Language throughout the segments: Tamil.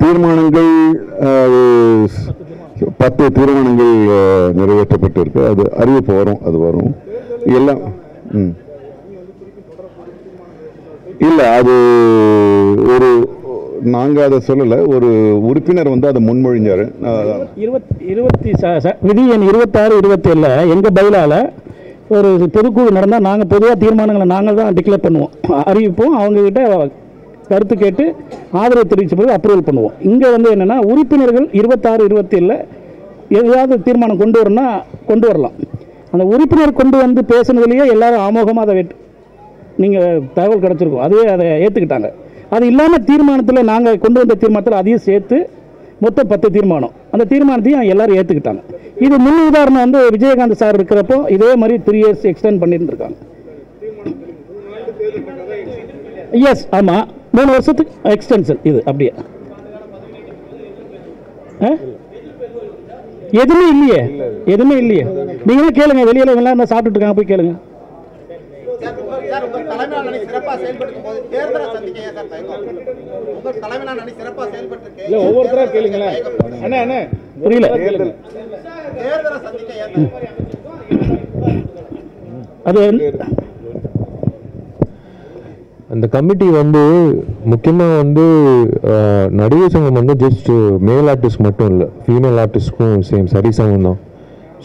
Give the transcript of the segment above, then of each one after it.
தீர்மானங்கள் 10 தீர்மானங்கள் நிறைவேற்றப்பட்டிருக்கு. அது அறிவிப்பு வரும், அது வரும் எல்லாம். இல்லை, அது ஒரு நாங்கள் அதை சொல்லலை, ஒரு உறுப்பினர் வந்து அதை முன்மொழிஞ்சார். விதி எண் 26, 27 எங்கள் பைலாவில் ஒரு பொதுக்குழு நடந்தால் நாங்கள் பொதுவாக தீர்மானங்களை நாங்கள் தான் டிக்ளேர் பண்ணுவோம், அறிவிப்போம், அவங்கக்கிட்ட கருத்து கேட்டு ஆதரவு தெரிவித்த பிறகு அப்ரூவல் பண்ணுவோம். இங்கே வந்து என்னென்னா உறுப்பினர்கள் 26, 27 எதாவது தீர்மானம் கொண்டு வரணும்னா கொண்டு வரலாம். அந்த உறுப்பினர் கொண்டு வந்து பேசுனதுலேயே எல்லோரும் ஆமோகமாக அதை நீங்கள் தகவல் கிடச்சிருக்கோம், அதுவே அதை ஏற்றுக்கிட்டாங்க. அது இல்லாமல் தீர்மானத்தில் நாங்கள் கொண்டு வந்த தீர்மானத்தில் அதையும் சேர்த்து மொத்தம் 10 தீர்மானம், அந்த தீர்மானத்தையும் எல்லோரும் ஏற்றுக்கிட்டாங்க. இது முன் உதாரணம் வந்து விஜயகாந்த் சார் இருக்கிறப்போ இதே மாதிரி 3 இயர்ஸ் எக்ஸ்டெண்ட் பண்ணியிருந்துருக்காங்க. எஸ், ஆமாம், 3 வருஷத்துக்கு எக்ஸ்டென்ஷன். இது அப்படியே எதுவுமே இல்லையே, எதுவுமே இல்லையே. நீங்களும் கேளுங்க, வெளியில் எல்லாம் சாப்பிட்டுட்டு இருக்காங்க, போய் கேளுங்க. ஒவ்வொருத்தரா கேளுங்களேன். புரியல. அது அந்த கமிட்டி வந்து முக்கியமாக வந்து நடிகர் சங்கம் வந்து ஜஸ்ட் மேல் ஆர்டிஸ்ட் மட்டும் இல்லை, ஃபீமேல் ஆர்டிஸ்ட்க்கும் சேம் சரிசமம் தான்.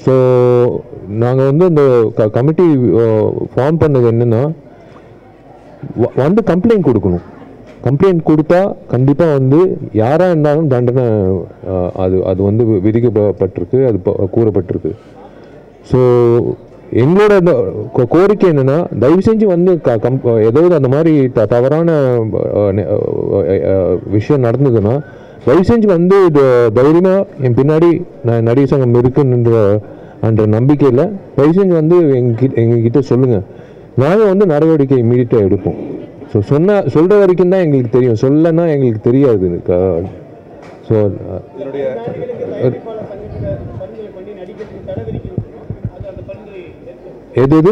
ஸோ நாங்கள் வந்து அந்த கமிட்டி ஃபார்ம் பண்ணது என்னென்னா, வந்து கம்ப்ளைண்ட் கொடுக்கணும். கம்ப்ளைண்ட் கொடுத்தா கண்டிப்பாக வந்து யாராக இருந்தாலும் தண்டனை அது வந்து விதிக்கப்பட்டிருக்கு, அது கூறப்பட்டிருக்கு. ஸோ எங்களோட கோரிக்கை என்னென்னா, தயவு செஞ்சு வந்து ஏதாவது அந்த மாதிரி தவறான விஷயம் நடந்ததுன்னா தயவு செஞ்சு வந்து தைரியமாக என் பின்னாடி நான் நடிகர் சங்கம் இருக்குன்ற நம்பிக்கையில் தயவு செஞ்சு வந்து எங்ககிட்ட சொல்லுங்கள். நாங்கள் வந்து நடவடிக்கை இமீடியட்டாக எடுப்போம். ஸோ சொல்கிற வரைக்கும் தான் எங்களுக்கு தெரியும், சொல்லனா எங்களுக்கு தெரியாது. ஸோ எது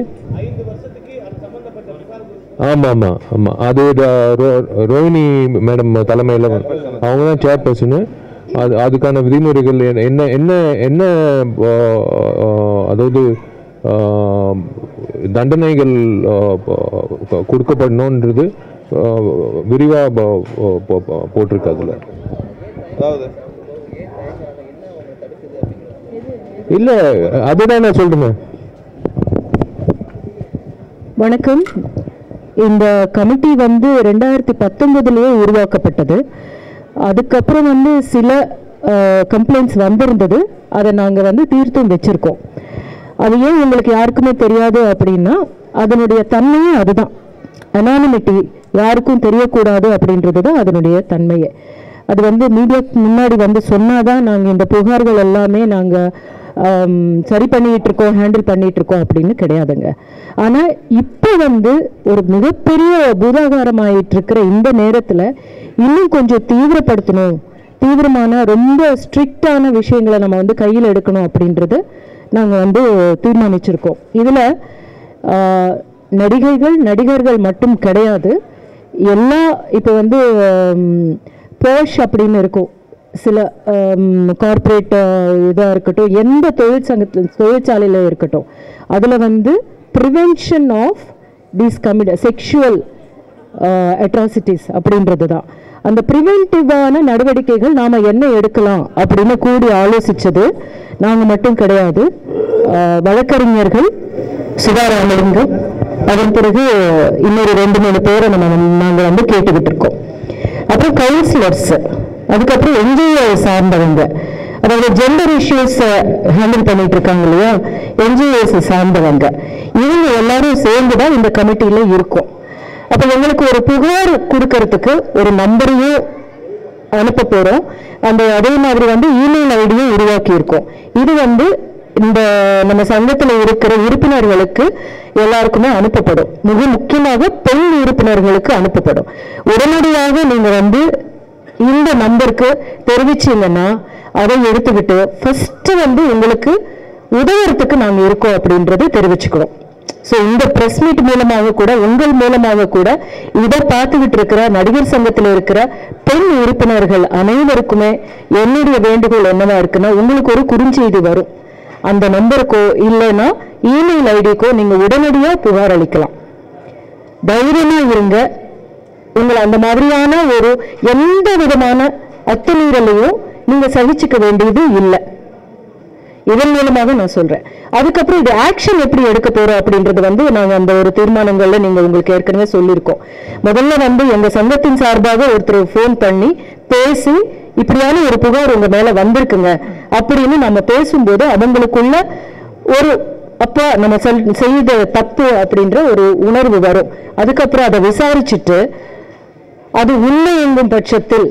ஆமாம் ஆமாம் ஆமாம், அது ரோஹிணி மேடம் தலைமையில் அவங்க தான் சேர்பர்சனு. அதுக்கான விதிமுறைகள் என்ன என்ன என்ன அதாவது தண்டனைகள் கொடுக்கப்படணுன்றது விரிவாக போட்டிருக்கு அதில். அதாவது இல்லை, அதுதான் நான் சொல்கிறேன். வணக்கம். இந்த கமிட்டி வந்து 2019 உருவாக்கப்பட்டது. அதுக்கப்புறம் வந்து சில கம்ப்ளைண்ட்ஸ் வந்திருந்தது, அதை நாங்கள் வந்து தீர்த்தும் வச்சுருக்கோம். அது ஏன் உங்களுக்கு யாருக்குமே தெரியாது அப்படின்னா, அதனுடைய தன்மையே அதுதான், அனானிமிட்டி, யாருக்கும் தெரியக்கூடாது அப்படின்றது தான் அதனுடைய தன்மையே. அது வந்து மீடியாவுக்கு முன்னாடி வந்து சொன்னாதான் நாங்கள் இந்த புகார்கள் எல்லாமே நாங்கள் சரி பண்ணிகிட்டு இருக்கோம், ஹேண்டில் பண்ணிகிட்டு இருக்கோம் அப்படின்னு கிடையாதுங்க. ஆனால் இப்போ வந்து ஒரு மிகப்பெரிய பூதாகாரமாயிட்டு இருக்கிற இந்த நேரத்தில் இன்னும் கொஞ்சம் தீவிரப்படுத்தணும், தீவிரமான ரொம்ப ஸ்ட்ரிக்டான விஷயங்களை நம்ம வந்து கையில் எடுக்கணும் அப்படின்றது நாங்கள் வந்து தீர்மானிச்சிருக்கோம். இதில் நடிகர்கள் மட்டும் கிடையாது, எல்லா இப்போ வந்து போஷ் அப்படின்னு இருக்கும், சில கார்ப்பரேட் இதாக இருக்கட்டும், எந்த தொழிற்சாலையில் இருக்கட்டும், அதில் வந்து prevention of these sexual atrocities அப்படின்றது தான். அந்த ப்ரிவென்டிவான நடவடிக்கைகள் நாம் என்ன எடுக்கலாம் அப்படின்னு கூடி ஆலோசித்தது நாங்கள் மட்டும் கிடையாது, வழக்கறிஞர்கள் சுதாராமலிங்கம், அதன் பிறகு இன்னொரு 2-3 பேரை நாங்கள் வந்து கேட்டுக்கிட்டு இருக்கோம். அப்புறம் கவுன்சிலர்ஸ், அதுக்கப்புறம் என்ஜிஓ சார்ந்தவங்க, அதாவது ஜெண்டர் இஷ்யூஸ் ஹேண்டில் பண்ணிட்டு இருக்காங்க இல்லையா, என்ஜிஓஸ் சார்ந்தவங்க, இவங்க எல்லாரும் சேர்ந்து தான் இந்த கமிட்டியில் இருக்கும். அப்போ எங்களுக்கு ஒரு புகார் கொடுக்கறதுக்கு ஒரு நம்பரையும் அனுப்ப போகிறோம். அதே மாதிரி வந்து இமெயில் ஐடியும் உருவாக்கி இருக்கோம். இது வந்து இந்த நம்ம சங்கத்தில் இருக்கிற உறுப்பினர்களுக்கு எல்லாருக்குமே அனுப்பப்படும், மிக முக்கியமாக பெண் உறுப்பினர்களுக்கு அனுப்பப்படும். உடனடியாக நீங்கள் வந்து இந்த நம்பருக்கு தெரிவிச்சீங்கன்னா அதை எடுத்துக்கிட்டு ஃபர்ஸ்ட் வந்து உங்களுக்கு உதவுறதுக்கு நாங்கள் இருக்கோம் அப்படின்றத தெரிவிச்சுக்கிறோம். ஸோ இந்த பிரஸ் மீட் மூலமாக கூட உங்கள் மூலமாக கூட இதை பார்த்துக்கிட்டு இருக்கிற நடிகர் சங்கத்தில் இருக்கிற பெண் உறுப்பினர்கள் அனைவருக்குமே என்னுடைய வேண்டுகோள் என்னவா இருக்குன்னா, உங்களுக்கு ஒரு குறுஞ்செய்தி வரும். அந்த நம்பருக்கோ இல்லைன்னா இமெயில் ஐடிக்கோ நீங்க உடனடியாக புகார் அளிக்கலாம். தைரியமா இருங்க. உங்களை அந்த மாதிரியான ஒரு எந்த விதமான அத்துமீறலையும் நீங்க சகிச்சுக்க வேண்டியது இல்லை. இதன் மூலமாக நான் சொல்றேன். அதுக்கப்புறம் இது ஆக்ஷன் எப்படி எடுக்க போறோம் அப்படின்றது நாங்க அந்த ஒரு தீர்மானங்கள்ல நீங்க உங்களுக்கு ஏற்கனவே சொல்லியிருக்கோம். முதல்ல எங்க சங்கத்தின் சார்பாக ஒருத்தர் போன் பண்ணி பேசி இப்படியான ஒரு புகார் உங்க மேல வந்திருக்குங்க அப்படின்னு நம்ம பேசும்போது அவங்களுக்குள்ள ஒரு அப்ப நம்ம செய்த தப்பு அப்படின்ற ஒரு உணர்வு வரும். அதுக்கப்புறம் அதை விசாரிச்சுட்டு அது உண்மை எங்கும் பட்சத்தில்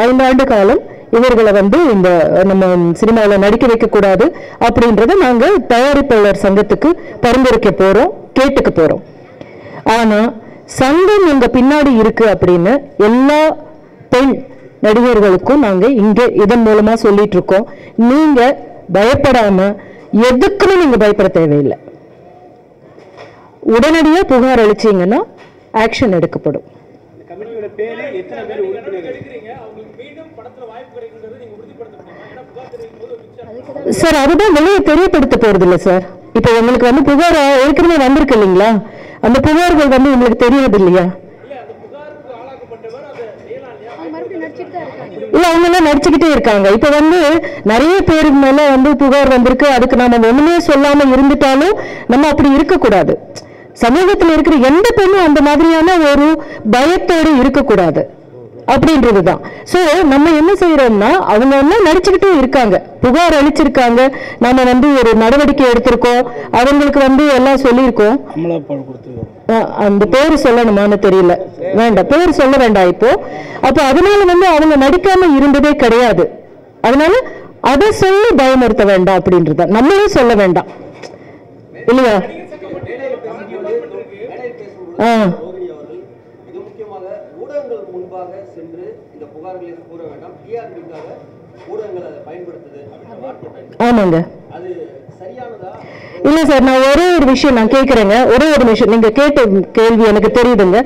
5 ஆண்டு காலம் இவர்களை இந்த நம்ம சினிமாவில் நடிக்க வைக்க கூடாது அப்படின்றத நாங்க தயாரிப்பாளர் சங்கத்துக்கு பரிந்துரைக்க போறோம், கேட்டுக்க போறோம். ஆனா சங்கம் எங்க பின்னாடி இருக்கு அப்படின்னு எல்லா பெண் நடிகர்களுக்கும் நாங்க இங்க இதன் மூலமா சொல்லிட்டு இருக்கோம். நீங்க பயப்படாம எதுக்குமே நீங்க பயப்பட தேவையில்லை. உடனடியா புகார் அளிச்சீங்கன்னா ஆக்ஷன் எடுக்கப்படும். சார் அதுதான் வெளியே தெரியப்படுத்த போறது இல்லை சார். இப்ப உங்களுக்கு புகார் ஏற்கனவே வந்திருக்கு இல்லைங்களா, அந்த புகார்கள் உங்களுக்கு தெரியாது இல்லையா? இல்ல அவங்க எல்லாம் நடிச்சுக்கிட்டே இருக்காங்க. இப்ப நிறைய பேருக்கு மேல புகார் வந்திருக்கு. அதுக்கு நாம ஒண்ணுமே சொல்லாம இருந்துட்டாலும் நம்ம அப்படி இருக்கக்கூடாது. சமூகத்தில் இருக்கிற எந்த பெண்ணும் அந்த மாதிரியான ஒரு பயத்தோடு இருக்கக்கூடாது அப்படின்றதுதான். சோ நம்ம என்ன செய்யறோம்னா, அவங்க எல்லாம் நடிச்சுக்கிட்டே இருக்காங்க, புகார் அளிச்சிருக்காங்க, நாம ஒரு நடவடிக்கை எடுத்திருக்கோம், அவங்களுக்கு எல்லாம் சொல்லியிருக்கோம். அந்த பேரு சொல்லணுமான்னு தெரியல, வேண்டாம் பேர் சொல்ல வேண்டாம் இப்போ. அப்ப அதனால அவங்க நடிக்காம இருந்ததே கிடையாது. அதனால அதை சொல்லி பயமுறுத்த வேண்டாம் அப்படின்றத நம்மளே சொல்ல வேண்டாம் இல்லையா? ஆமாங்க. இல்ல சார், நான் ஒரே ஒரு விஷயம் நான் கேட்கிறேங்க, ஒரே ஒரு விஷயம். நீங்க கேட்ட கேள்வி எனக்கு தெரியுதுங்க.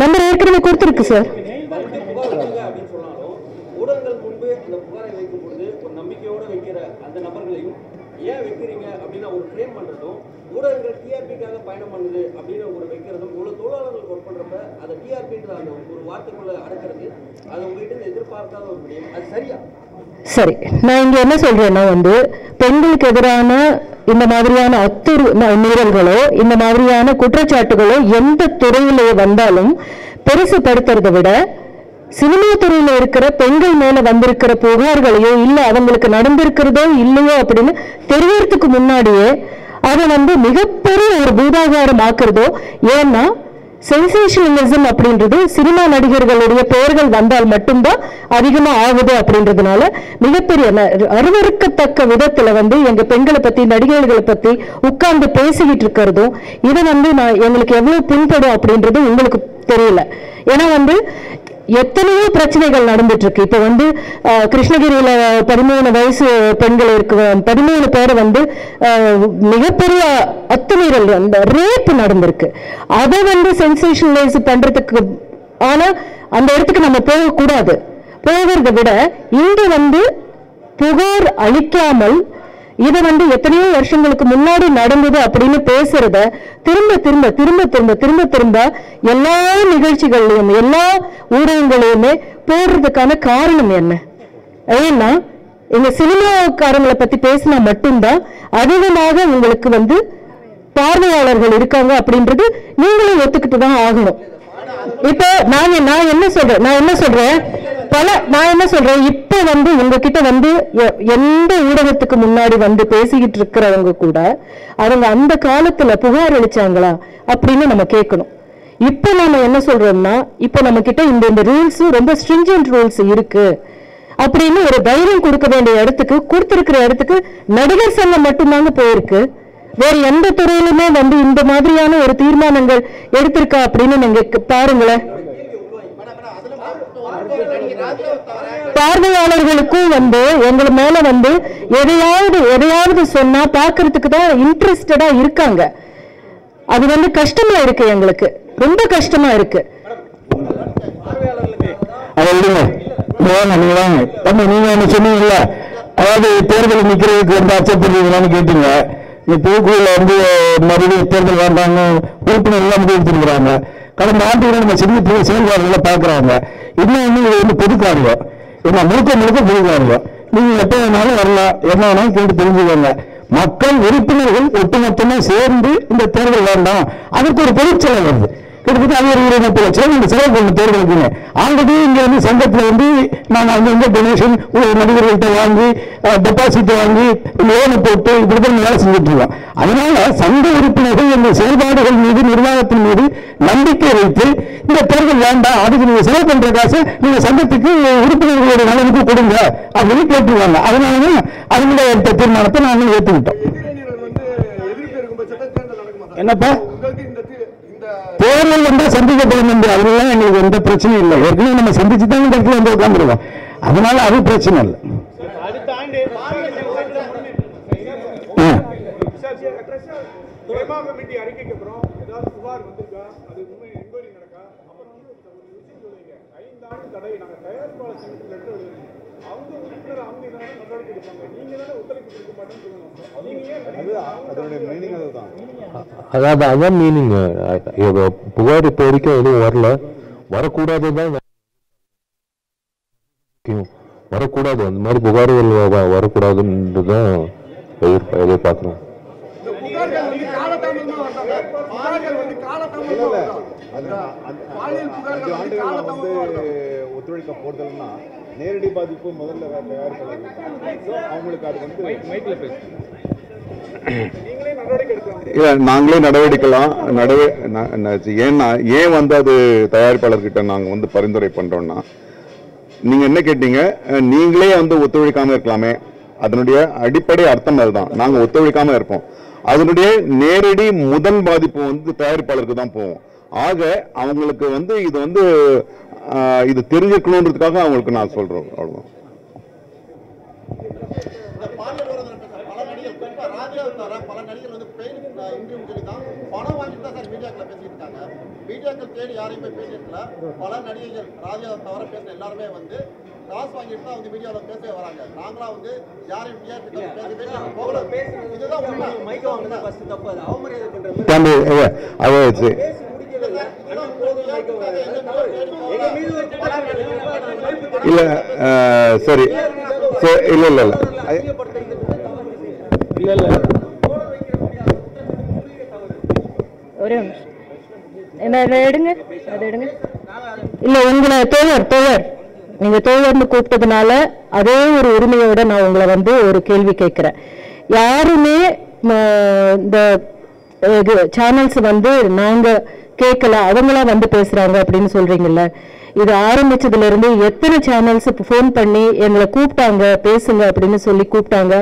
நம்பர் ஏற்கனவே கொடுத்துருக்கு சார். ஊடகங்கள் முன்பு இந்த புகாரை வைக்கும் பொழுது ஒரு நம்பிக்கையோட வைக்கிற அந்த நபர்களையும் ஏன் வைக்கிறீங்க அப்படின்னு ஒரு ஃப்ரேம் பண்றதும், ஊடகங்கள் டிஆர்பிக்காக பயணம் பண்ணுது அப்படின்னு ஒரு வைக்கிறதும், இவ்வளவு தொழிலாளர்கள் ஒர்க் பண்றப்ப அதை டிஆர்பின்ற அந்த ஒரு வார்த்தைக்குள்ள அடக்கிறது, அது உங்ககிட்ட எதிர்பார்க்காத ஒரு விடயம். அது சரியா? சரி, நான் இங்க என்ன சொல்றேன்னா பெண்களுக்கு எதிரான இந்த மாதிரியான மீறல்களோ இந்த மாதிரியான குற்றச்சாட்டுகளோ எந்த துறையிலே வந்தாலும் பெருசுபடுத்துறதை விட சினிமா துறையில இருக்கிற பெண்கள் மேல வந்திருக்கிற புகார்களையோ இல்ல அவங்களுக்கு நடந்திருக்கிறதோ இல்லையோ அப்படின்னு தெரியறதுக்கு முன்னாடியே அதை மிகப்பெரிய ஒரு பூதாகாரம் ஆக்குறதோ. ஏன்னா சென்சேஷனலிசம் அப்படின்றது சினிமா நடிகர்களுடைய பெயர்கள் வந்தால் மட்டும்தான் அதிகமா ஆகுது அப்படின்றதுனால மிகப்பெரிய அருவருக்கத்தக்க விதத்துல எங்க பெண்களை பத்தி நடிகர்களை பத்தி உட்கார்ந்து பேசிக்கிட்டு இருக்கிறதும் இதை நான் எங்களுக்கு எவ்வளவு பின்படும் அப்படின்றது உங்களுக்கு தெரியல. ஏன்னா எத்தனையோ பிரச்சனைகள் நடந்துட்டு இருக்கு. இப்ப கிருஷ்ணகிரியில 13 வயசு பெண்கள் இருக்கு, 13 பேர் மிகப்பெரிய அத்துமீறல் அந்த ரேப் நடந்திருக்கு. அதை சென்சேஷனலைஸ் பண்றதுக்கு, ஆனா அந்த இடத்துக்கு நம்ம போகக்கூடாது. போகிறத விட இங்க புகார் அளிக்காமல் இதை எத்தனையோ வருஷங்களுக்கு முன்னாடி நடந்தது அப்படின்னு பேசுறத திரும்ப திரும்ப திரும்ப திரும்ப திரும்ப திரும்ப எல்லா நிகழ்ச்சிகள்லயும் எல்லா ஊடகங்களையுமே போடுறதுக்கான காரணம் என்ன? ஏன்னா எங்க சினிமாக்காரங்களை பத்தி பேசினா மட்டும்தான் அதிகமாக உங்களுக்கு பார்வையாளர்கள் இருக்காங்க அப்படின்றது நீங்களும் ஒத்துக்கிட்டு தான் ஆகணும். இப்ப நான் என்ன சொல்றேன் இப்ப உங்ககிட்ட எந்த ஊடகத்துக்கு முன்னாடி பேசிக்கிட்டு இருக்கிறவங்க கூட அவங்க அந்த காலத்துல புகார் அளிச்சாங்களா அப்படின்னு நம்ம கேட்கணும். இப்ப நாம என்ன சொல்றோம்னா, இப்ப நம்ம கிட்ட இந்த ரூல்ஸ் ரொம்ப ஸ்ட்ரிஞ்சன்ட் ரூல்ஸ் இருக்கு அப்படின்னு ஒரு தைரியம் கொடுக்க வேண்டிய இடத்துக்கு கொடுத்திருக்கிற இடத்துக்கு நடிகர் சங்கம் மட்டும்தாங்க போயிருக்கு. வேற எந்த துறையிலுமே இந்த மாதிரியான ஒரு தீர்மானங்கள் எடுத்திருக்கா அப்படின்னு நீங்க பாருங்களேன். பார்வையாளர்களுக்கும் வந்து எங்க மேல வந்து எதையாவது சொன்னா பாக்குறதுக்கு தான் இன்ட்ரெஸ்டடா இருக்காங்க. அது வந்து கஷ்டமா இருக்கு, எங்களுக்கு ரொம்ப கஷ்டமா இருக்கு. நீங்க ஒண்ணு சொன்னீங்கல்ல, அதாவது தேர்தல் நிக்கிறதுக்கு வந்து அச்சப்படுறீங்களான்னு கேட்டீங்க. தூக்குள்ள வந்து மறுபடியும் தேர்தல் வேண்டாங்க உறுப்பினர் எல்லாம் முடிவு எடுத்துருக்குறாங்க. கடந்த ஆண்டுகளை நம்ம சின்ன செயல்பாடுகளை பார்க்குறாங்க. இன்னும் இது வந்து பொது காரியம், என்ன முழுக்க பொது காரியம். நீங்க எப்ப வேணாலும் வரலாம், என்ன வேணாலும் கேட்டு தெரிஞ்சுக்கோங்க. மக்கள் உறுப்பினர்கள் ஒட்டுமொத்தமா சேர்ந்து இந்த தேர்தல் வேண்டாம், அதுக்கு ஒரு பொதுச்செலவு வருது. கிட்டத்தட்ட அது ஒரு 20 லட்சம் இந்த செலவு பண்ண தேர்தலுக்குங்க. ஆல்ரெடி இங்க வந்து சங்கத்தில் வந்து நாங்கள் அங்கங்க டொனேஷன் நடிகர்கள்ட்ட வாங்கி டெபாசிட் வாங்கி லோனை போட்டு இப்படிதான் வேலை செஞ்சுட்டு இருக்கோம். அதனால சங்க உறுப்பினர்கள் இந்த செயல்பாடுகள் மீது நிர்வாகத்தின் மீது நம்பிக்கை வைத்து இந்த தேர்தல் வேண்டாம், அதுக்கு நீங்க செலவு பண்ற காசு நீங்க சங்கத்துக்கு உறுப்பினர்களுடைய நலனுக்கு கொடுங்க அப்படின்னு கேட்டுருவாங்க. அதனாலதான் அவங்களுடைய தீர்மானத்தை நாங்கள் ஏற்றுக்கிட்டோம். என்னப்பா தேர்தல் வந்து சந்திக்கப்படும் என்று அதெல்லாம் எங்களுக்கு எந்த பிரச்சனையும் இல்லை. ஏற்கனவே நம்ம சந்திச்சு தான் இந்த இடத்துல வந்து உட்காந்துருக்கோம். அதனால அது பிரச்சனை இல்லை. அதாவது அதான் மீனிங். புகார் இப்போ வரைக்கும் எதுவும் வரல, வரக்கூடாதுதான், வரக்கூடாது, அந்த மாதிரி புகார்கள் வரக்கூடாதுன்றதுதான் எதிர்பார்க்கிறோம். ஒத்துழைக்க போறதுன்னா நேரடி பாதிப்பு முதல்ல அவங்களுக்கு அது வந்து நாங்களே நடவடிக்கலாம். ஏன் வந்து அது தயாரிப்பாளர்கிட்ட நாங்கள் வந்து பரிந்துரை பண்றோம்னா, நீங்க என்ன கேட்டீங்க, நீங்களே வந்து ஒத்துழைக்காம இருக்கலாமே, அதனுடைய அடிப்படை அர்த்தம் அதுதான். நாங்க ஒத்துழைக்காம இருப்போம். அதனுடைய நேரடி முதல் பாதிப்பு வந்து தயாரிப்பாளருக்கு தான் போவோம். ஆக அவங்களுக்கு வந்து இது வந்து இது தெரிஞ்சுக்கணுன்றதுக்காக அவங்களுக்கு நான் சொல்றோம். அவ்வளோ பல நடிகர்கள் வந்து இன்டர்வியூ சொல்லி தான் பணம் வாங்கிட்டு தான் சார் மீடியாக்கள் பேசிட்டு இருக்காங்க. மீடியாக்கள் தேடி யாரையும் போய் பேசிட்டு பல நடிகர்கள் ராஜா தவிர பேசுற எல்லாருமே வந்து காசு வாங்கிட்டு தான் வந்து மீடியாவில் பேசவே வராங்க. நாங்களா வந்து யாரையும் இதுதான் உண்மை. மைக்க வாங்கினா ஃபர்ஸ்ட் தப்பு, அது அவமரியாதை பண்றது. இல்ல சரி இல்ல இல்ல இல்ல ஒரே எடுங்க, அதை எடுங்க. இல்ல உங்களை தோழர் நீங்க தோழர்னு கூப்பிட்டதுனால அதே ஒரு உரிமையோட நான் உங்களை வந்து ஒரு கேள்வி கேட்கிறேன். யாருமே இந்த சேனல்ஸ் வந்து நாங்க கேட்கல, அவங்களா வந்து பேசுறாங்க அப்படின்னு சொல்றீங்கல்ல. இது ஆரம்பிச்சதுல இருந்து எத்தனை சேனல்ஸ் போன் பண்ணி எங்களை கூப்பிட்டாங்க பேசுங்க அப்படின்னு சொல்லி கூப்பிட்டாங்க,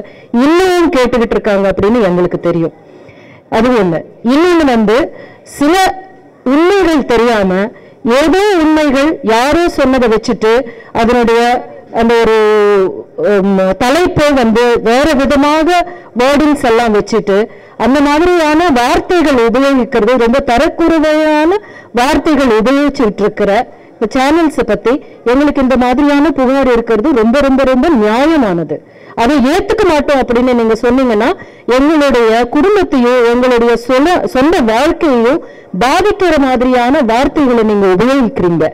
இன்னும் கேட்டுக்கிட்டு இருக்காங்க அப்படின்னு எங்களுக்கு தெரியும். அது ஒண்ணு. இன்னொன்னு வந்து சில உண்மைகள் தெரியாம ஏதோ உண்மைகள் யாரோ சொன்னதை வச்சுட்டு அதனுடைய அந்த ஒரு தலைப்பை வந்து வேற விதமாக வேர்டிங்ஸ் எல்லாம் வச்சுட்டு அந்த மாதிரியான வார்த்தைகள் உபயோகிக்கிறது, ரொம்ப தரக்குறைவான வார்த்தைகள் உபயோகிச்சுட்டு இருக்கிற சேனல்ஸ் பத்தி எங்களுக்கு இந்த மாதிரியான புகார் இருக்கிறது ரொம்ப ரொம்ப ரொம்ப நியாயமானது. அதை ஏத்துக்க மாட்டோம் அப்படின்னு நீங்க சொன்னீங்கன்னா எங்களுடைய குடும்பத்தையும் எங்களுடைய சொந்த வாழ்க்கையையும் பாதிக்கிற மாதிரியான வார்த்தைகளை நீங்க உபயோகிக்கிறீங்க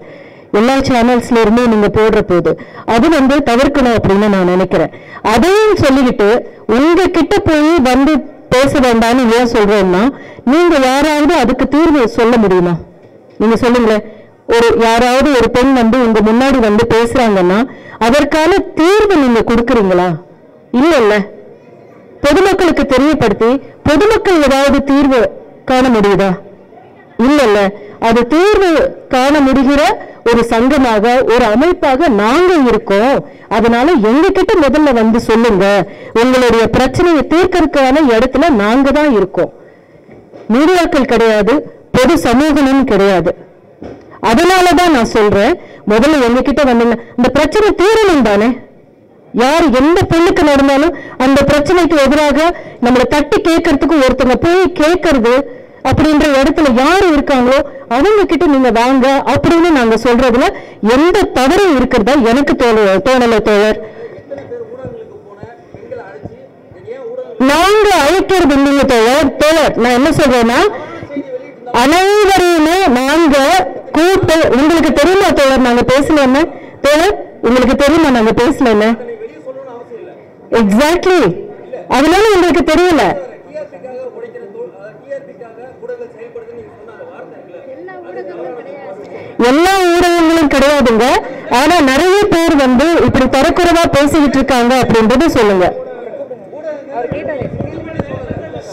எல்லா சேனல்ஸ்ல இருந்தும் நீங்க போடுற போது. அது வந்து தவிர்க்கணும் அப்படின்னு நான் நினைக்கிறேன். அதையும் சொல்லிக்கிட்டு உங்க கிட்ட போய் வந்து பேச வேண்டாம்னு ஏன் சொல்றேன்னா, நீங்க யாராவது அதுக்கு தீர்வு சொல்ல முடியுமா? நீங்க சொல்லுங்களேன். யாராவது ஒரு பெண் வந்து உங்க முன்னாடி வந்து பேசுறாங்கன்னா அதற்கான தீர்வு நீங்க கொடுக்குறீங்களா? இல்ல பொதுமக்களுக்கு தெரியப்படுத்தி பொதுமக்கள் ஏதாவது தீர்வு காண முடியுதா? இல்ல அது தீர்வு காண முடிகிற ஒரு சங்கமாக ஒரு அமைப்பாக நாங்க இருக்கோம். அதனால எங்க கிட்ட முதல்ல வந்து சொல்லுங்க, உங்களுடைய பிரச்சனையை தீர்க்கறதுக்கான இடத்துல நாங்க தான் இருக்கோம். மீடியாக்கள் கிடையாது, பொது சமூகமும் கிடையாது. அதனாலதான் நான் சொல்றேன், முதல்ல எங்ககிட்ட வந்தீங்க, இந்த பிரச்சனை தீரணும் தானே. யார் எந்த பெண்ணுக்கு நடந்தாலும் அந்த பிரச்சனைக்கு எதிராக நம்மளை தட்டி கேட்கறதுக்கு ஒருத்தங்க போய் கேட்கறது அப்படின்ற இடத்துல யாரு இருக்காங்களோ அவங்க கிட்ட நீங்க வாங்க அப்படின்னு நாங்க சொல்றதுல எந்த தவறும் இருக்கிறதா எனக்கு தோணல தோழர். நாங்க அழைக்கிறது இல்லைங்க தோழர். நான் என்ன சொல்றேன்னா, அனைவரையுமே நாங்க கூட்டு, உங்களுக்கு தெரியுமா தோழர் நாங்க பேசலன்னு? தோழர் உங்களுக்கு தெரியுமா நாங்க பேசலன்னு? எக்ஸாக்ட்லி, அதனால உங்களுக்கு தெரியல. எல்லா ஊடகங்களும் கிடையாதுங்க. ஆனா நிறைய பேர் வந்து இப்படி தரக்குறைவா பேசிக்கிட்டு இருக்காங்க அப்படின்றது சொல்லுங்க.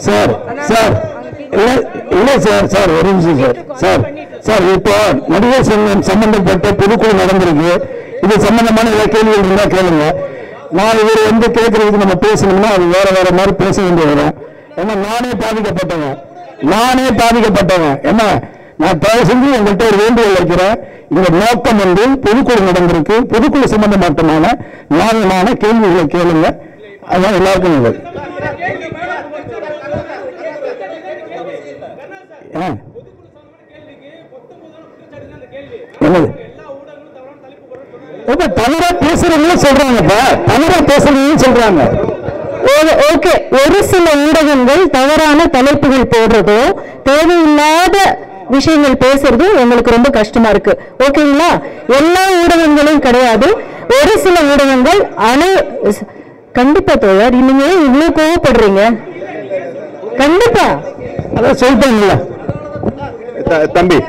சார் சார் இல்லை சார் சார் ஒரு நிமிஷம் சார் சார் சார் இப்போ நடிகர் சங்கம் சம்பந்தப்பட்ட பொதுக்குழு நடந்திருக்கு. இது சம்பந்தமான ஏதாவது கேள்விகள் இருந்தா கேளுங்க. நான் இவர் வந்து கேட்கறதுக்கு நம்ம பேசணும்னா அது வேற வேற மாதிரி பேச வேண்டிய வரும். ஏன்னா நானே பாதிக்கப்பட்டவன். என்ன நான் தயவு செஞ்சு உங்கள்கிட்ட ஒரு வேண்டுகோள் வைக்கிறேன். இந்த நோக்கம் வந்து பொதுக்குழு நடந்திருக்கு. பொதுக்குழு சம்பந்தமான நியாயமான கேள்விகளை கேளுங்க. அதான் எல்லாருக்கும் நல்லது. தவறா பேசுறவங்களும் சொல்றாங்க. ஓகே, ஒரு சில ஊடகங்கள் தவறான தலைப்புகள் போடுறதோ தேவையில்லாத விஷயங்கள் பேசுறதும் எங்களுக்கு ரொம்ப கஷ்டமா இருக்கு. ஓகேங்களா? எல்லா ஊடகங்களும் கிடையாது, ஒரு சில ஊடகங்கள். கண்டிப்பா தோழர், நீங்க இவ்வளவு கோவப்படுறீங்க? கண்டிப்பா அதான் சொல்லிட்டேன்ல தம்பி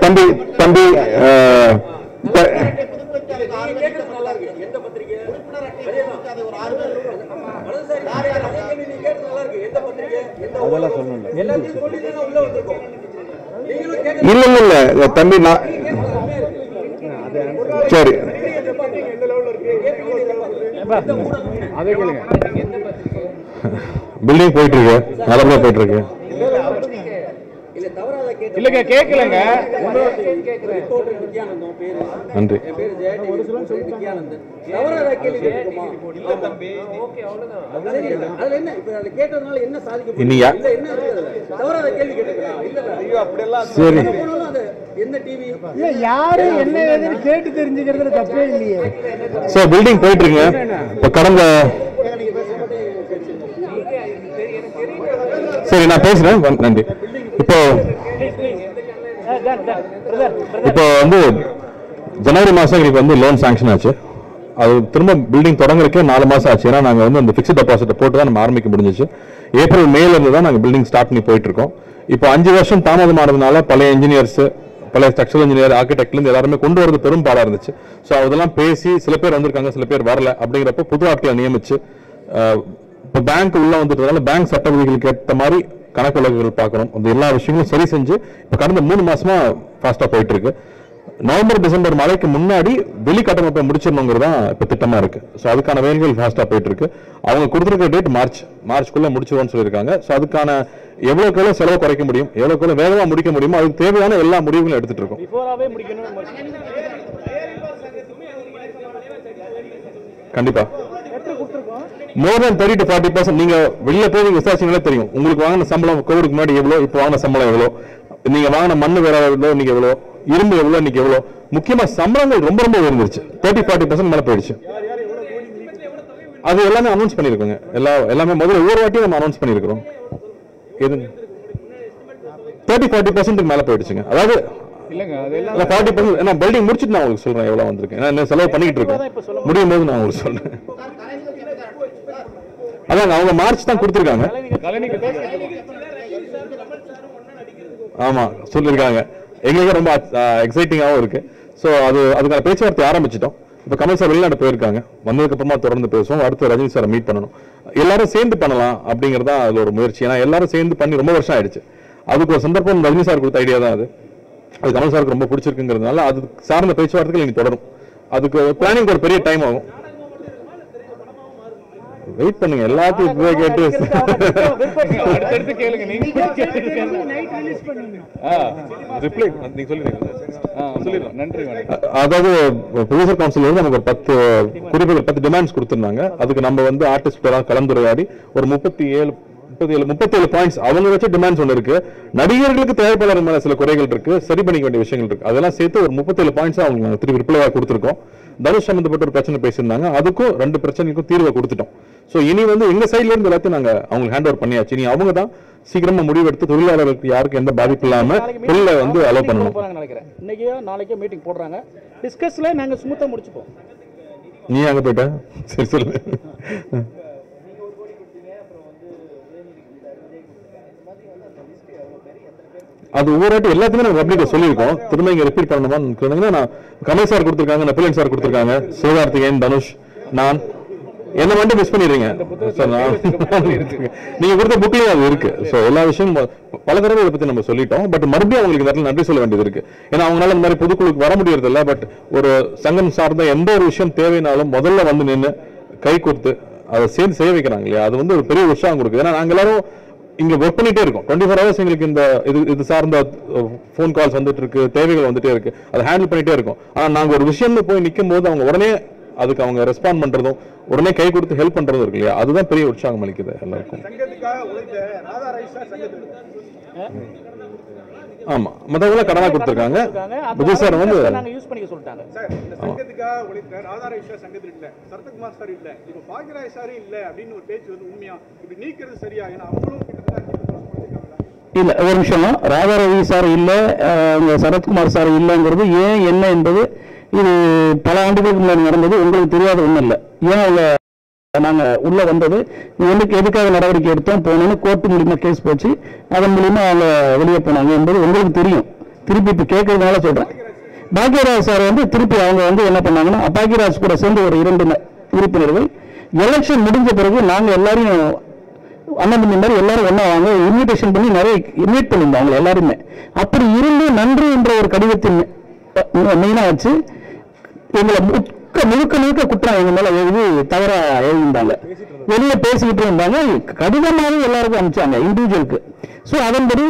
தம்பி தம்பி இல்ல தம்பி நான் சரி பில்டிங் போயிட்டு இருக்கு, நல்லபடியா போயிட்டு இருக்கு. இல்லங்க கேட்கலங்க. நன்றி. சரி யாரு என்ன ஏதுன்னு கேட்டு தெரிஞ்சுக்கிறது தப்பே இல்லையே. சார் பில்டிங் போயிட்டு இருக்குங்க. இப்ப கடந்த சரி நான் பேசுறேன். நன்றி. இப்போ வந்து ஜனவரி மாசம் எங்களுக்கு வந்து லோன் சாங்ஷன் ஆச்சு. அது திரும்ப பில்டிங் தொடங்குறதுக்கே 4 மாசம் ஆச்சு. ஏன்னா நாங்கள் வந்து அந்த ஃபிக்ஸ்ட் டெபாசிட்டை போட்டு தான் நம்ம ஆரம்பிக்க முடிஞ்சிச்சு. ஏப்ரல் மேல இருந்து தான் நாங்கள் பில்டிங் ஸ்டார்ட் பண்ணி போயிட்டு இருக்கோம். இப்போ 5 வருஷம் தாமதமானதுனால பழைய இன்ஜினியர்ஸ், பழைய ஸ்ட்ரக்சரல் இன்ஜினியர், ஆர்கிடெக்ட்லேருந்து எல்லாருமே கொண்டு வரது பெரும் பாடாக இருந்துச்சு. ஸோ அதெல்லாம் பேசி சில பேர் வந்திருக்காங்க, சில பேர் வரல. அப்படிங்கிறப்ப புது ஆட்களை நியமிச்சு இப்போ பேங்க் உள்ள வந்துட்டதால பேங்க் சட்ட விதிகளுக்கு ஏற்ற மாதிரி கணக்கு வழக்குகள் பார்க்கணும். அந்த எல்லா விஷயங்களும் சரி செஞ்சு இப்போ கடந்த 3 மாசமா ஃபாஸ்ட்டாக போயிட்டு இருக்கு. நவம்பர் டிசம்பர் மழைக்கு முன்னாடி வெளி கட்டமைப்பை முடிச்சிடணுங்கிறது தான் இப்போ திட்டமாக இருக்கு. ஸோ அதுக்கான வேலைகள் ஃபாஸ்ட்டாக போயிட்டு இருக்கு. அவங்க கொடுத்துருக்க டேட் மார்ச்க்குள்ள முடிச்சிடுவோம்னு சொல்லியிருக்காங்க. ஸோ அதுக்கான எவ்வளோக்கு எவ்வளோ செலவு குறைக்க முடியும், எவ்வளோக்கு எவ்வளோ வேகமாக முடிக்க முடியுமோ அதுக்கு தேவையான எல்லா முடிவுகளும் எடுத்துட்டு இருக்கோம். கண்டிப்பா மோர் தென் 30 to 40%. நீங்க வெளியில போய் நீங்க விசாரிச்சீங்களே தெரியும். உங்களுக்கு வாங்கின சம்பளம் கோவிடுக்கு முன்னாடி எவ்வளோ, இப்போ வாங்கின சம்பளம் எவ்வளோ, நீங்க வாங்கின மண்ணு வேற எவ்வளோ, இன்னைக்கு எவ்வளோ, இரும்பு எவ்வளோ, இன்னைக்கு எவ்வளோ. முக்கியமா சம்பளங்கள் ரொம்ப ரொம்ப உயர்ந்துருச்சு. 30-40% மேல போயிடுச்சு. அது எல்லாமே அனௌன்ஸ் பண்ணிருக்கோங்க. எல்லாமே முதல்ல ஒவ்வொரு வாட்டியும் நம்ம அனௌன்ஸ் பண்ணிருக்கிறோம். எதுங்க 30-40% மேல போயிடுச்சுங்க. அதாவது 40%. நான் பில்டிங் முடிச்சுட்டு நான் உங்களுக்கு சொல்றேன் எவ்வளவு வந்திருக்கு. ஏன்னா செலவு பண்ணிட்டு இருக்கேன், முடியும் போது நான் உங்களுக்கு சொல்றேன். அதாங்க அவங்க மார்ச் தான் கொடுத்துருக்காங்க. ஆமா சொல்லியிருக்காங்க. எங்களுக்கு ரொம்ப எக்ஸைட்டிங்காகவும் இருக்கு. ஸோ அதுக்கான பேச்சுவார்த்தை ஆரம்பிச்சிட்டோம். இப்போ கமல் சார் வெளிநாடு போயிருக்காங்க. வந்ததுக்கு அப்புறமா தொடர்ந்து பேசுவோம். அடுத்து ரஜினி சாரை மீட் பண்ணணும். எல்லாரும் சேர்ந்து பண்ணலாம் அப்படிங்கிறது தான் அது ஒரு முயற்சி. ஏன்னா எல்லாரும் சேர்ந்து பண்ணி ரொம்ப வருஷம் ஆயிடுச்சு. அதுக்கு ஒரு சந்தர்ப்பம் ரஜினி சார் கொடுத்த ஐடியா தான் அது. அது கமல் சாருக்கு ரொம்ப பிடிச்சிருக்குங்கிறதுனால அது சார்ந்த பேச்சுவார்த்தைகள் இனி தொடரும். அதுக்கு பிளானிங் ஒரு பெரிய டைம் ஆகும். வெயிட் பண்ணுங்க, எல்லாத்தையும் இப்பவே கேட்டு அடுத்தடுத்து கேளுங்க. நீங்க ரிப்ளை நீங்க சொல்லிடுங்க. நன்றி. அதாவது ப்ரொடியூசர் கவுன்சில் வந்து நமக்கு ஒரு 10 குறிப்புகள் 10 டிமாண்ட்ஸ் கொடுத்துருந்தாங்க. அதுக்கு நம்ம வந்து ஆர்டிஸ்ட் கலந்துரையாடி ஒரு 37 பாயிண்ட்ஸ் அவங்க வச்ச டிமாண்ட்ஸ் ஒன்று இருக்கு. நடிகர்களுக்கு தயாரிப்பாளர் மேல சில குறைகள் இருக்கு, சரி பண்ணிக்க வேண்டிய விஷயங்கள் இருக்கு. அதெல்லாம் சேர்த்து ஒரு 37 பாயிண்ட்ஸ் அவங்க திருப்பி ரிப்ளைவா கொடுத்துருக்கோம். தனுஷ் சம்பந்தப்பட்ட ஒரு பிரச்சனை பேசியிருந்தாங்க, அதுக்கும் 2 பிரச்சனைக்கும் தீர்வை கொடுத்துட்டோம். ஸோ இனி வந்து எங்க சைட்ல இருந்து எல்லாத்தையும் நாங்க அவங்களுக்கு ஹேண்ட் ஓவர் பண்ணியாச்சு. இனி அவங்க தான் சீக்கிரமா முடிவெடுத்து தொழிலாளர்களுக்கு யாருக்கும் எந்த பாதிப்பு இல்லாம பில்லை வந்து அலோவ் பண்ணணும். நினைக்கிறேன் இன்னைக்கோ நாளைக்கோ மீட்டிங் போடுறாங்க, டிஸ்கஸ்ல நாங்க ஸ்மூத்தா முடிச்சுப்போம். நீ அங்க போயிட்ட சரி சொல்லு. அது ஒவ்வொரு எல்லாத்தையுமே நம்ம பப்ளிக் சொல்லியிருக்கோம். திரும்ப இங்க ரிப்பீட் பண்ணணுமா? நான் கமல் சார் கொடுத்துருக்காங்க, நெப்போலியன் சார் கொடுத்துருக்காங்க, சிவகார்த்திகேயன், தனுஷ், நான் என்ன மட்டும் மிஸ் பண்ணிடுறீங்க. நீங்க கொடுத்த புக்லயும் அது இருக்கு. ஸோ எல்லா விஷயமும் பல தடவை இதை பத்தி நம்ம சொல்லிட்டோம். பட் மறுபடியும் அவங்களுக்கு இந்த இடத்துல நன்றி சொல்ல வேண்டியது இருக்கு. ஏன்னா அவங்களால இந்த மாதிரி பொதுக்குழுக்கு வர முடியறது இல்லை. பட் ஒரு சங்கம் சார்ந்த எந்த ஒரு விஷயம் தேவைனாலும் முதல்ல வந்து நின்று கை கொடுத்து அதை சேர்ந்து செய்ய வைக்கிறாங்க இல்லையா, அது வந்து ஒரு பெரிய உற்சாகம் கொடுக்குது. ஏன்னா நாங்க எல்லாரும் இங்க ஒர்க் பண்ணிட்டே இருக்கோம். 24 hours எங்களுக்கு இந்த இது சார்ந்த ஃபோன் கால்ஸ் வந்துட்டு இருக்கு, தேவைகள் வந்துட்டே இருக்கு, அதை ஹேண்டில் பண்ணிட்டே இருக்கோம். ஆனா நாங்க ஒரு விஷயம் போய் நிற்கும் போது அவங்க உடனே அதுக்கு அவங்க ரெஸ்பாண்ட் பண்றதும் உடனே கை கொடுத்து ஹெல்ப் பண்றதும் இருக்கு இல்லையா, அதுதான் பெரிய உற்சாகம் அளிக்குது எல்லாருக்கும். ஆமா, மத்தவங்க கடனா கொடுத்திருக்காங்க. விஜய் சார் வந்து நாங்க யூஸ் பண்ணிக்க சொல்லிட்டாங்க. சார் இந்த சங்கத்துக்காக உழைத்த ராதா ரைஷா சங்கத்தில் இல்ல, சரத்குமார் சார் இல்ல, இப்போ பாக்யராஜ் சார் இல்ல அப்படின்னு ஒரு பேச்சு வந்து உண்மையா? இப்படி நீக்கிறது சரியா? ஏன்னா அவங்களும் இல்ல ஒரு நிமிஷம், ராதா ரவி சார் இல்ல, சரத்குமார் சார் இல்லைங்கிறது ஏன் என்ன என்பது இது பல ஆண்டுகளுக்கு முன்னாடி நடந்தது, உங்களுக்கு தெரியாத ஒண்ணும் இல்லை. ஏன் அவங்க நாங்க உள்ள வந்தது எதுக்காக நடவடிக்கை எடுத்தோம் போனோம்னு கோர்ட்டு மூலியமா கேஸ் போச்சு, அதன் மூலியமா அவங்க வெளியே போனாங்க என்பது உங்களுக்கு தெரியும். திருப்பி இப்ப கேட்கறதுனால சொல்றேன். பாக்யராஜ் சார் வந்து திருப்பி அவங்க வந்து என்ன பண்ணாங்கன்னா, பாக்யராஜ் கூட சேர்ந்து ஒரு 2 உறுப்பினர்கள் எலெக்ஷன் முடிஞ்ச பிறகு நாங்க எல்லாரையும் அண்ணன் மாதிரி எல்லாரும் ஒன்னா வாங்க இன்விடேஷன் பண்ணி நிறைய இன்வைட் பண்ணியிருந்தோம் அவங்க எல்லாருமே. அப்படி இருந்து நன்றி என்ற ஒரு கடிதத்தின் மெயினா வச்சு எங்களை முழுக்க குற்றம் எங்க மேல எழுதி தவறா எழுதியிருந்தாங்க, வெளியே பேசிக்கிட்டு இருந்தாங்க, கடிதமாகவும் எல்லாருக்கும் அனுப்பிச்சாங்க இண்டிவிஜுவலுக்கு. ஸோ அதன்படி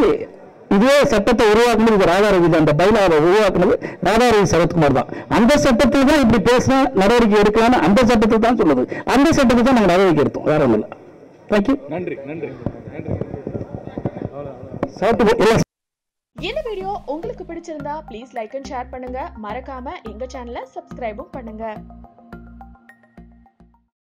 இதே சட்டத்தை உருவாக்குனது ராதா ரவி தான், அந்த பைலாவை உருவாக்குனது ராதா ரவி சரத்குமார் தான். அந்த சட்டத்தில் தான் இப்படி பேசினா நடவடிக்கை எடுக்கலாம்னு அந்த சட்டத்தை தான் சொல்லுது. அந்த சட்டத்தை தான் நாங்கள் நடவடிக்கை எடுத்தோம், வேற ஒன்றும் இல்லை. தேங்க்யூ. நன்றி. இந்த வீடியோ உங்களுக்கு பிடிச்சிருந்தா ப்ளீஸ் லைக் அண்ட் ஷேர் பண்ணுங்க. மறக்காம எங்க சேனலை சப்ஸ்கிரைபும் பண்ணுங்க.